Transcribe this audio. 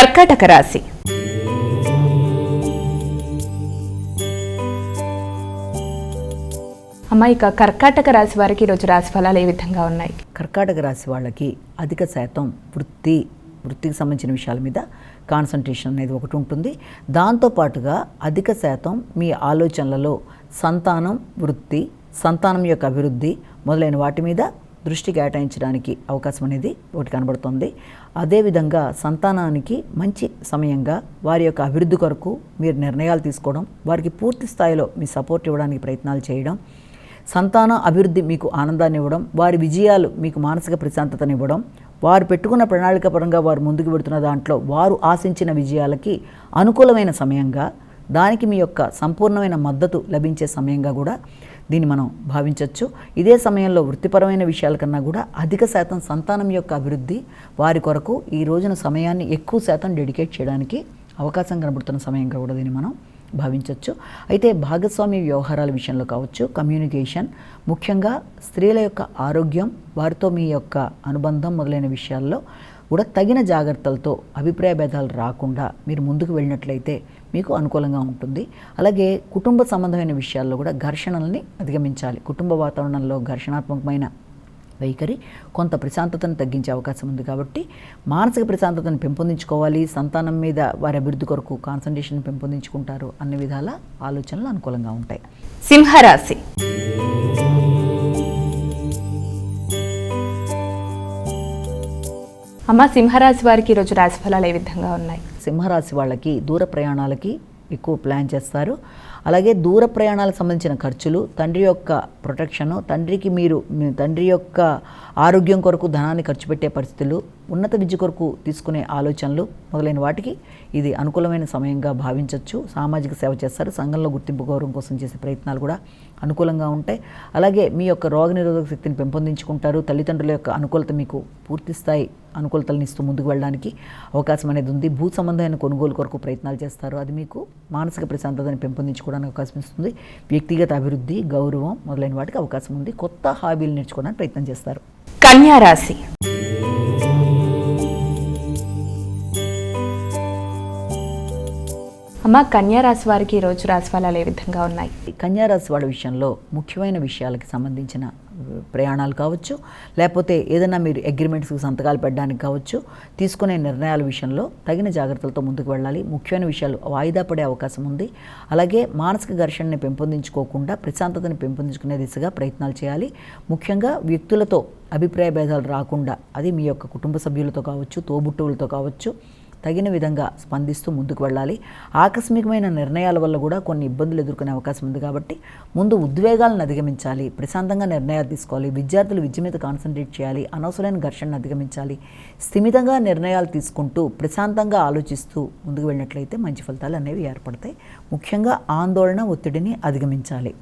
కర్కాటక రాశి. అమ్మ, ఇక కర్కాటక రాశి వారికి ఈరోజు రాశి ఫలాలు ఏ విధంగా ఉన్నాయి? కర్కాటక రాశి వాళ్ళకి అధిక శాతం వృత్తికి సంబంధించిన విషయాల మీద కాన్సన్ట్రేషన్ అనేది ఒకటి ఉంటుంది. దాంతోపాటుగా అధిక శాతం మీ ఆలోచనలలో సంతానం, సంతానం యొక్క అభివృద్ధి మొదలైన వాటి మీద దృష్టి కేటాయించడానికి అవకాశం అనేది ఒకటి కనబడుతుంది. అదేవిధంగా సంతానానికి మంచి సమయంగా వారి యొక్క అభివృద్ధి కొరకు మీరు నిర్ణయాలు తీసుకోవడం, వారికి పూర్తి స్థాయిలో మీ సపోర్ట్ ఇవ్వడానికి ప్రయత్నాలు చేయడం, సంతానం అభివృద్ధి మీకు ఆనందాన్ని ఇవ్వడం, వారి విజయాలు మీకు మానసిక ప్రశాంతతని ఇవ్వడం, వారు పెట్టుకున్న ప్రణాళిక పరంగా వారు ముందుకు పెడుతున్న దాంట్లో వారు ఆశించిన విజయాలకి అనుకూలమైన సమయంగా, దానికి మీ యొక్క సంపూర్ణమైన మద్దతు లభించే సమయంగా కూడా దీన్ని మనం భావించవచ్చు. ఇదే సమయంలో వృత్తిపరమైన విషయాల కన్నా కూడా అధిక శాతం సంతానం యొక్క అభివృద్ధి వారి కొరకు ఈ రోజున సమయాన్ని ఎక్కువ శాతం డెడికేట్ చేయడానికి అవకాశం కనబడుతున్న సమయంగా కూడా దీన్ని మనం భావించవచ్చు. అయితే భాగస్వామ్య వ్యవహారాల విషయంలో కావచ్చు, కమ్యూనికేషన్, ముఖ్యంగా స్త్రీల యొక్క ఆరోగ్యం, వారితో మీ యొక్క అనుబంధం మొదలైన విషయాల్లో కూడా తగిన జాగ్రత్తలతో అభిప్రాయ భేదాలు రాకుండా మీరు ముందుకు వెళ్ళినట్లయితే మీకు అనుకూలంగా ఉంటుంది. అలాగే కుటుంబ సంబంధమైన విషయాల్లో కూడా ఘర్షణల్ని అధిగమించాలి. కుటుంబ వాతావరణంలో ఘర్షణాత్మకమైన వైఖరి కొంత ప్రశాంతతను తగ్గించే అవకాశం ఉంది. కాబట్టి మానసిక ప్రశాంతతను పెంపొందించుకోవాలి, సంతానం మీద వారి అభివృద్ధి కొరకు కాన్సన్ట్రేషన్ పెంపొందించుకుంటారు అన్ని విధాల ఆలోచనలు అనుకూలంగా ఉంటాయి. సింహరాశి. అమ్మ, సింహరాశి వారికి ఈరోజు రాశి ఫలాలు ఏ విధంగా ఉన్నాయి? సింహరాశి వాళ్ళకి దూర ప్రయాణాలకి ఎక్కువ ప్లాన్ చేస్తారు. అలాగే దూర ప్రయాణాలకు సంబంధించిన ఖర్చులు, తండ్రి యొక్క ప్రొటెక్షను, తండ్రి యొక్క ఆరోగ్యం కొరకు ధనాన్ని ఖర్చు పెట్టే పరిస్థితులు, ఉన్నత విద్య కొరకు తీసుకునే ఆలోచనలు మొదలైన వాటికి ఇది అనుకూలమైన సమయంగా భావించవచ్చు. సామాజిక సేవ చేస్తారు, సంఘంలో గుర్తింపు గౌరవం కోసం చేసే ప్రయత్నాలు కూడా అనుకూలంగా ఉంటాయి. అలాగే మీ యొక్క రోగనిరోధక శక్తిని పెంపొందించుకుంటారు. తల్లిదండ్రుల యొక్క అనుకూలత మీకు పూర్తి స్థాయి అనుకూలతలను ఇస్తూ ముందుకు వెళ్ళడానికి అవకాశం అనేది ఉంది. భూ సంబంధమైన కొనుగోలు కొరకు ప్రయత్నాలు చేస్తారు, అది మీకు మానసిక ప్రశాంతతని పెంపొందించుకోవడానికి అవకాశం ఇస్తుంది. వ్యక్తిగత అభివృద్ధి, గౌరవం మొదలైన వాటికి అవకాశం ఉంది. కొత్త హాబీలు నేర్చుకోవడానికి ప్రయత్నం చేస్తారు. కన్యా రాశి. అమ్మ, కన్యా రాశి వారికి ఈరోజు రాశి ఫలాలు ఏ విధంగా ఉన్నాయి? కన్యా రాశి వాళ్ళ విషయంలో ముఖ్యమైన విషయాలకి సంబంధించిన ప్రయాణాలు కావచ్చు, లేకపోతే ఏదైనా మీరు అగ్రిమెంట్స్కి సంతకాలు పెట్టడానికి కావచ్చు, తీసుకునే నిర్ణయాల విషయంలో తగిన జాగ్రత్తలతో ముందుకు వెళ్ళాలి. ముఖ్యమైన విషయాలు వాయిదా పడే అవకాశం ఉంది. అలాగే మానసిక ఘర్షణని పెంపొందించుకోకుండా ప్రశాంతతని పెంపొందించుకునే దిశగా ప్రయత్నాలు చేయాలి. ముఖ్యంగా వ్యక్తులతో అభిప్రాయ భేదాలు రాకుండా, అది మీ యొక్క కుటుంబ సభ్యులతో కావచ్చు, తోబుట్టువులతో కావచ్చు, తగిన విధంగా స్పందిస్తూ ముందుకు వెళ్ళాలి. ఆకస్మికమైన నిర్ణయాల వల్ల కూడా కొన్ని ఇబ్బందులు ఎదుర్కొనే అవకాశం ఉంది. కాబట్టి ముందు ఉద్వేగాలను అధిగమించాలి, ప్రశాంతంగా నిర్ణయాలు తీసుకోవాలి. విద్యార్థులు విద్య మీద కాన్సన్ట్రేట్ చేయాలి, అనవసరమైన ఘర్షణను అధిగమించాలి. స్థిమితంగా నిర్ణయాలు తీసుకుంటూ ప్రశాంతంగా ఆలోచిస్తూ ముందుకు వెళ్ళినట్లయితే మంచి ఫలితాలు అనేవి ఏర్పడతాయి. ముఖ్యంగా ఆందోళన, ఒత్తిడిని అధిగమించాలి.